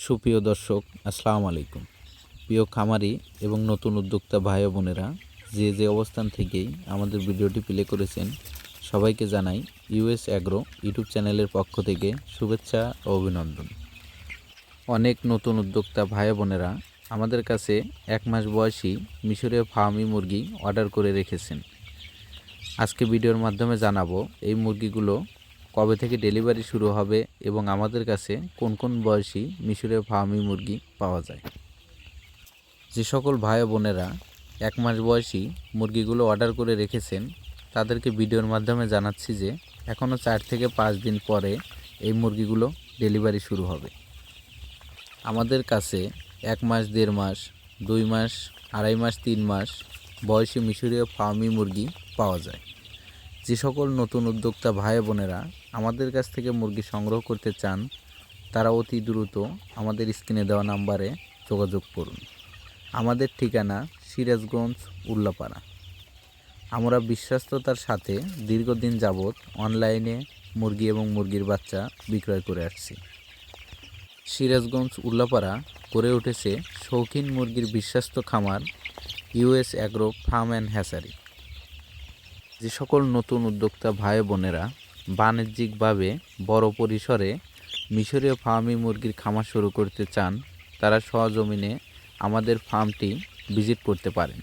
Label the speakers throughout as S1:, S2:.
S1: সুপ্রিয় দর্শক, আসসালামু আলাইকুম। প্রিয় খামারি এবং নতুন উদ্যোক্তা ভাই ও বোনেরা, যে অবস্থান থেকেই আমাদের ভিডিওটি প্লে করেছেন, সবাইকে জানাই ইউএস অ্যাগ্রো ইউটিউব চ্যানেলের পক্ষ থেকে শুভেচ্ছা ও অভিনন্দন। অনেক নতুন উদ্যোক্তা ভাই ও বোনেরা আমাদের কাছে 1 মাস বয়সী মিশরীয় ফার্মি মুরগি অর্ডার করে রেখেছেন। আজকে ভিডিওর মাধ্যমে জানাবো এই মুরগিগুলো কবে থেকে ডেলিভারি শুরু হবে এবং আমাদের কাছে কোন কোন বয়সী মিশরীয় ফার্মি মুরগি পাওয়া যায়। যে সকল ভাই ও বোনেরা 1 মাস বয়সী মুরগিগুলো অর্ডার করে রেখেছেন, তাদেরকে ভিডিওর মাধ্যমে জানাচ্ছি যে এখনও 4 থেকে 5 দিন পরে এই মুরগিগুলো ডেলিভারি শুরু হবে। আমাদের কাছে 1 মাস, 1.5 মাস, 2 মাস, 2.5 মাস, 3 মাস বয়সী মিশরীয় ফার্মি মুরগি পাওয়া যায়। যে সকল নতুন উদ্যোক্তা ভাই বোনেরা আমাদের কাছ থেকে মুরগি সংগ্রহ করতে চান, তারা অতি দ্রুত আমাদের স্ক্রিনে দেওয়া নাম্বারে যোগাযোগ করুন। আমাদের ঠিকানা সিরাজগঞ্জ, উল্লাপাড়া। আমরা বিশ্বস্ততার সাথে দীর্ঘদিন যাবৎ অনলাইনে মুরগি এবং মুরগির বাচ্চা বিক্রয় করে আসছি। সিরাজগঞ্জ, উল্লাপাড়া গড়ে উঠেছে শৌখিন মুরগির বিশ্বস্ত খামার US agro farm and hatchery. যে সকল নতুন উদ্যোক্তা ভাই বোনেরা বাণিজ্যিকভাবে বড় পরিসরে মিশরীয় ফার্মি মুরগির খামার শুরু করতে চান, তারা সহজমিনে আমাদের ফার্মটি ভিজিট করতে পারেন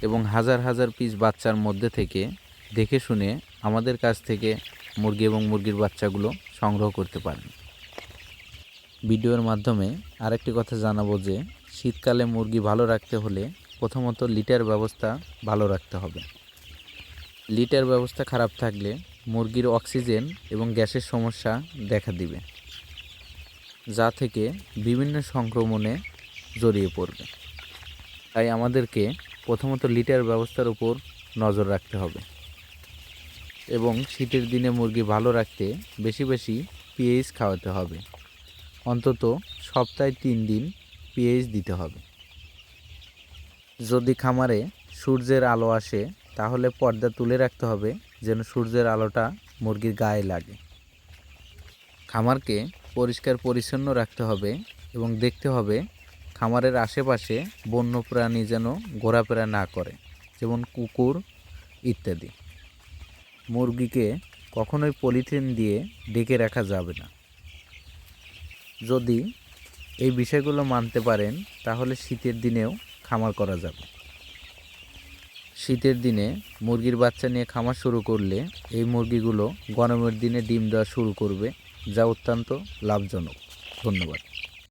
S1: এবং হাজার হাজার পিস বাচ্চার মধ্যে থেকে দেখে শুনে আমাদের কাছ থেকে মুরগি এবং মুরগির বাচ্চাগুলো সংগ্রহ করতে পারেন। ভিডিওর মাধ্যমে আরেকটি কথা জানাবো যে শীতকালে মুরগি ভালো রাখতে হলে প্রথমত লিটার ব্যবস্থা ভালো রাখতে হবে। লিটার ব্যবস্থা খারাপ থাকলে মুরগির অক্সিজেন এবং গ্যাসের সমস্যা দেখা দিবে, যা থেকে বিভিন্ন সংক্রমণে জড়িয়ে পড়বে। তাই আমাদেরকে প্রথমত লিটার ব্যবস্থার উপর নজর রাখতে হবে এবং শীতের দিনে মুরগি ভালো রাখতে বেশি বেশি পিএইচ খাওয়াতে হবে। অন্তত সপ্তাহে 3 দিন পিএইচ দিতে হবে। যদি খামারে সূর্যের আলো আসে, তাহলে পর্দা তুলে রাখতে হবে যেন সূর্যের আলোটা মুরগির গায়ে লাগে। খামারকে পরিষ্কার পরিচ্ছন্ন রাখতে হবে এবং দেখতে হবে খামারের আশেপাশে বন্য প্রাণী যেন ঘোরাফেরা না করে, যেমন কুকুর ইত্যাদি। মুরগিকে কখনোই পলিথিন দিয়ে ঢেকে রাখা যাবে না। যদি এই বিষয়গুলো মানতে পারেন, তাহলে শীতের দিনেও খামার করা যাবে। শীতের দিনে মুরগির বাচ্চা নিয়ে খামার শুরু করলে এই মুরগিগুলো গরমের দিনে ডিম দেওয়া শুরু করবে, যা অত্যন্ত লাভজনক। ধন্যবাদ।